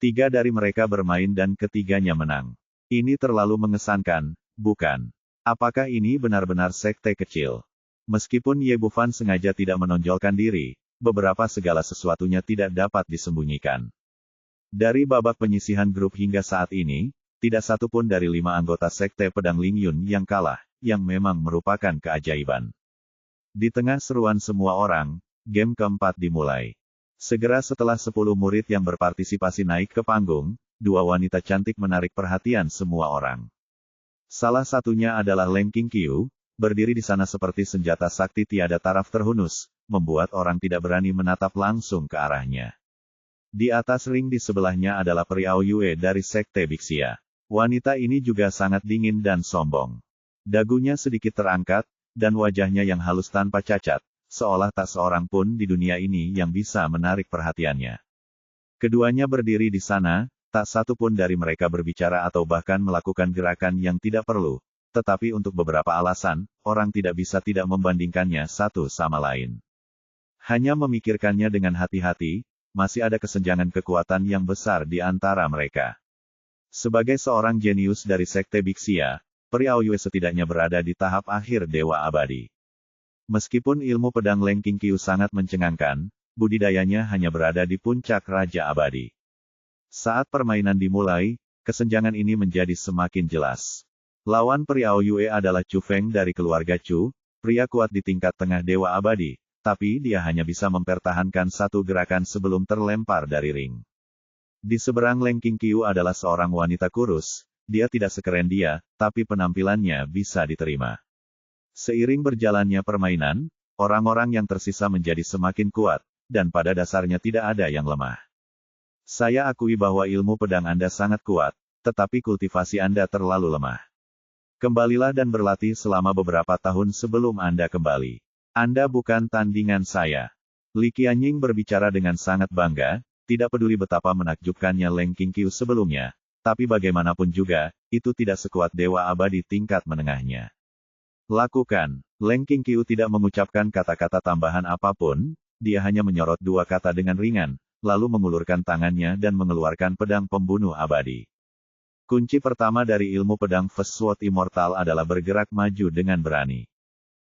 3 dari mereka bermain dan ketiganya menang. Ini terlalu mengesankan, bukan? Apakah ini benar-benar sekte kecil? Meskipun Ye Bufan sengaja tidak menonjolkan diri, beberapa segala sesuatunya tidak dapat disembunyikan. Dari babak penyisihan grup hingga saat ini, tidak satu pun dari 5 anggota sekte pedang Lingyun yang kalah, yang memang merupakan keajaiban. Di tengah seruan semua orang, game keempat dimulai. Segera setelah 10 murid yang berpartisipasi naik ke panggung, 2 wanita cantik menarik perhatian semua orang. Salah satunya adalah Leng Qingqiu, berdiri di sana seperti senjata sakti tiada taraf terhunus, membuat orang tidak berani menatap langsung ke arahnya. Di atas ring di sebelahnya adalah Priao Yue dari Sekte Bixia. Wanita ini juga sangat dingin dan sombong. Dagunya sedikit terangkat, dan wajahnya yang halus tanpa cacat, seolah tak seorang pun di dunia ini yang bisa menarik perhatiannya. Keduanya berdiri di sana, tak satu pun dari mereka berbicara atau bahkan melakukan gerakan yang tidak perlu, tetapi untuk beberapa alasan, orang tidak bisa tidak membandingkannya satu sama lain. Hanya memikirkannya dengan hati-hati, masih ada kesenjangan kekuatan yang besar di antara mereka. Sebagai seorang jenius dari Sekte Bixia, Priao Yue setidaknya berada di tahap akhir Dewa Abadi. Meskipun ilmu pedang Leng Qingqiu sangat mencengangkan, budidayanya hanya berada di puncak Raja Abadi. Saat permainan dimulai, kesenjangan ini menjadi semakin jelas. Lawan Priao Yue adalah Chu Feng dari keluarga Chu, pria kuat di tingkat tengah Dewa Abadi, tapi dia hanya bisa mempertahankan 1 gerakan sebelum terlempar dari ring. Di seberang Leng Qingqiu adalah seorang wanita kurus. Dia tidak sekeren dia, tapi penampilannya bisa diterima. Seiring berjalannya permainan, orang-orang yang tersisa menjadi semakin kuat, dan pada dasarnya tidak ada yang lemah. Saya akui bahwa ilmu pedang Anda sangat kuat, tetapi kultivasi Anda terlalu lemah. Kembalilah dan berlatih selama beberapa tahun sebelum Anda kembali. Anda bukan tandingan saya. Li Qianying berbicara dengan sangat bangga, tidak peduli betapa menakjubkannya Leng Qingqiu sebelumnya, tapi bagaimanapun juga, itu tidak sekuat Dewa Abadi tingkat menengahnya. Lakukan. Leng Qingqiu tidak mengucapkan kata-kata tambahan apapun, dia hanya menyorot dua kata dengan ringan, lalu mengulurkan tangannya dan mengeluarkan pedang pembunuh abadi. Kunci pertama dari ilmu pedang First Sword Immortal adalah bergerak maju dengan berani.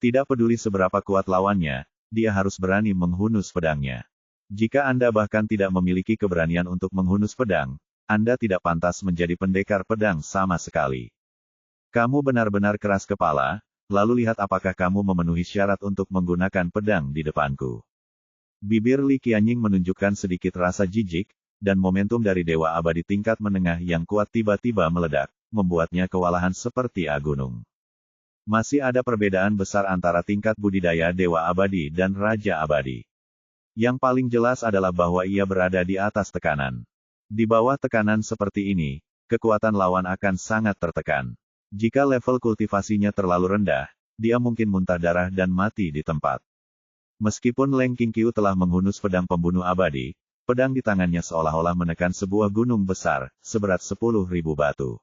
Tidak peduli seberapa kuat lawannya, dia harus berani menghunus pedangnya. Jika Anda bahkan tidak memiliki keberanian untuk menghunus pedang, Anda tidak pantas menjadi pendekar pedang sama sekali. Kamu benar-benar keras kepala, lalu lihat apakah kamu memenuhi syarat untuk menggunakan pedang di depanku. Bibir Li Qianying menunjukkan sedikit rasa jijik, dan momentum dari Dewa Abadi tingkat menengah yang kuat tiba-tiba meledak, membuatnya kewalahan seperti gunung. Masih ada perbedaan besar antara tingkat budidaya Dewa Abadi dan Raja Abadi. Yang paling jelas adalah bahwa ia berada di atas tekanan. Di bawah tekanan seperti ini, kekuatan lawan akan sangat tertekan. Jika level kultivasinya terlalu rendah, dia mungkin muntah darah dan mati di tempat. Meskipun Leng Qingqiu telah menghunus pedang pembunuh abadi, pedang di tangannya seolah-olah menekan sebuah gunung besar, seberat 10.000 batu.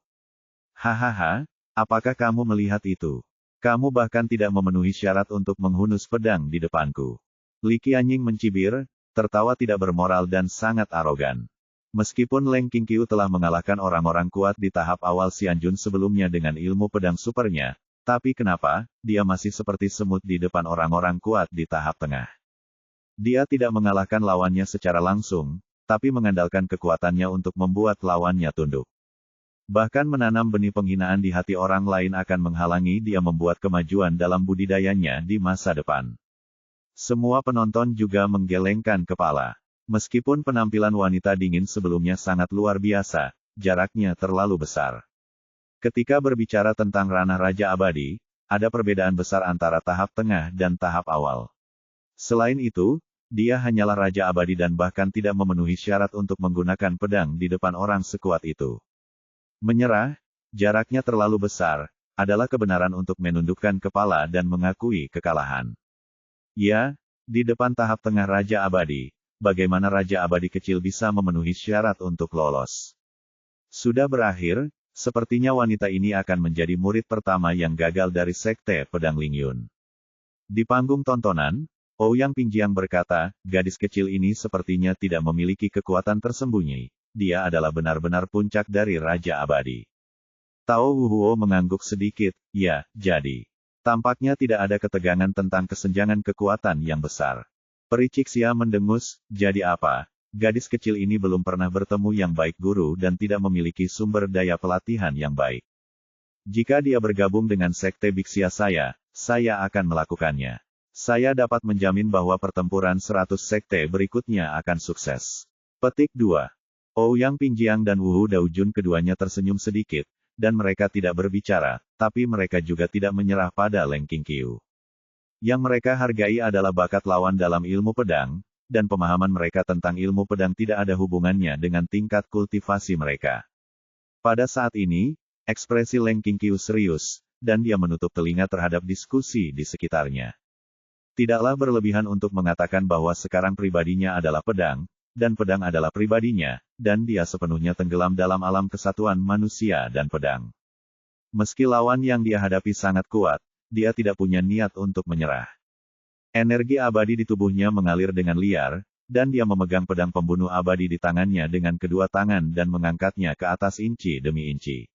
Hahaha, apakah kamu melihat itu? Kamu bahkan tidak memenuhi syarat untuk menghunus pedang di depanku. Li Qianying mencibir, tertawa tidak bermoral dan sangat arogan. Meskipun Leng Qingqiu telah mengalahkan orang-orang kuat di tahap awal Xianjun sebelumnya dengan ilmu pedang supernya, tapi kenapa, dia masih seperti semut di depan orang-orang kuat di tahap tengah. Dia tidak mengalahkan lawannya secara langsung, tapi mengandalkan kekuatannya untuk membuat lawannya tunduk. Bahkan menanam benih penghinaan di hati orang lain akan menghalangi dia membuat kemajuan dalam budidayanya di masa depan. Semua penonton juga menggelengkan kepala. Meskipun penampilan wanita dingin sebelumnya sangat luar biasa, jaraknya terlalu besar. Ketika berbicara tentang ranah Raja Abadi, ada perbedaan besar antara tahap tengah dan tahap awal. Selain itu, dia hanyalah Raja Abadi dan bahkan tidak memenuhi syarat untuk menggunakan pedang di depan orang sekuat itu. Menyerah, jaraknya terlalu besar, adalah kebenaran untuk menundukkan kepala dan mengakui kekalahan. Ya, di depan tahap tengah Raja Abadi, bagaimana Raja Abadi kecil bisa memenuhi syarat untuk lolos? Sudah berakhir, sepertinya wanita ini akan menjadi murid pertama yang gagal dari Sekte Pedang Lingyun. Di panggung tontonan, Ouyang Pingjiang berkata, gadis kecil ini sepertinya tidak memiliki kekuatan tersembunyi. Dia adalah benar-benar puncak dari Raja Abadi. Tao Wuhuo mengangguk sedikit, ya, jadi. Tampaknya tidak ada ketegangan tentang kesenjangan kekuatan yang besar. Peri Cixia mendengus, jadi apa? Gadis kecil ini belum pernah bertemu yang baik guru dan tidak memiliki sumber daya pelatihan yang baik. Jika dia bergabung dengan Sekte Bixia saya akan melakukannya. Saya dapat menjamin bahwa pertempuran 100 sekte berikutnya akan sukses. Petik 2. Ouyang Pingjiang dan Wu Daojun keduanya tersenyum sedikit, dan mereka tidak berbicara, tapi mereka juga tidak menyerah pada Leng Qingqiu. Yang mereka hargai adalah bakat lawan dalam ilmu pedang, dan pemahaman mereka tentang ilmu pedang tidak ada hubungannya dengan tingkat kultivasi mereka. Pada saat ini, ekspresi Leng Qingqiu serius, dan dia menutup telinga terhadap diskusi di sekitarnya. Tidaklah berlebihan untuk mengatakan bahwa sekarang pribadinya adalah pedang, dan pedang adalah pribadinya, dan dia sepenuhnya tenggelam dalam alam kesatuan manusia dan pedang. Meski lawan yang dia hadapi sangat kuat, dia tidak punya niat untuk menyerah. Energi abadi di tubuhnya mengalir dengan liar, dan dia memegang pedang pembunuh abadi di tangannya dengan kedua tangan dan mengangkatnya ke atas inci demi inci.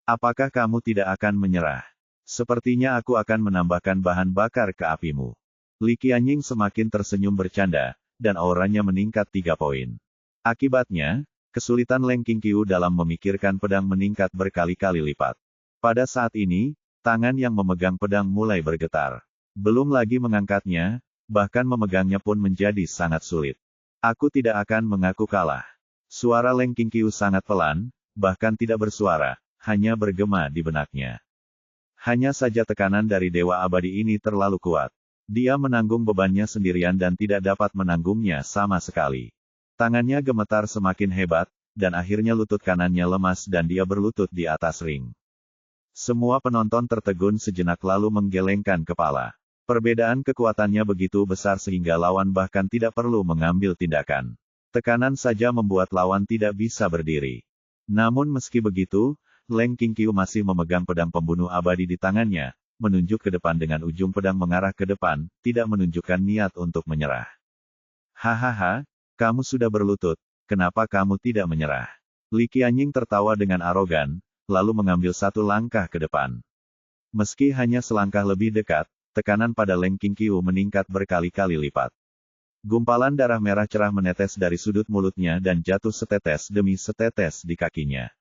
Apakah kamu tidak akan menyerah? Sepertinya aku akan menambahkan bahan bakar ke apimu. Li Qianying semakin tersenyum bercanda, dan auranya meningkat 3 poin. Akibatnya, kesulitan Leng Qingqiu dalam memikirkan pedang meningkat berkali-kali lipat. Pada saat ini, tangan yang memegang pedang mulai bergetar. Belum lagi mengangkatnya, bahkan memegangnya pun menjadi sangat sulit. Aku tidak akan mengaku kalah. Suara Leng Qingqiu sangat pelan, bahkan tidak bersuara, hanya bergema di benaknya. Hanya saja tekanan dari Dewa Abadi ini terlalu kuat. Dia menanggung bebannya sendirian dan tidak dapat menanggungnya sama sekali. Tangannya gemetar semakin hebat, dan akhirnya lutut kanannya lemas dan dia berlutut di atas ring. Semua penonton tertegun sejenak lalu menggelengkan kepala. Perbedaan kekuatannya begitu besar sehingga lawan bahkan tidak perlu mengambil tindakan. Tekanan saja membuat lawan tidak bisa berdiri. Namun meski begitu, Leng Qingqiu masih memegang pedang pembunuh abadi di tangannya, menunjuk ke depan dengan ujung pedang mengarah ke depan, tidak menunjukkan niat untuk menyerah. Hahaha, kamu sudah berlutut, kenapa kamu tidak menyerah? Li Qianying tertawa dengan arogan, lalu mengambil satu langkah ke depan. Meski hanya selangkah lebih dekat, tekanan pada Leng Qingqiu meningkat berkali-kali lipat. Gumpalan darah merah cerah menetes dari sudut mulutnya dan jatuh setetes demi setetes di kakinya.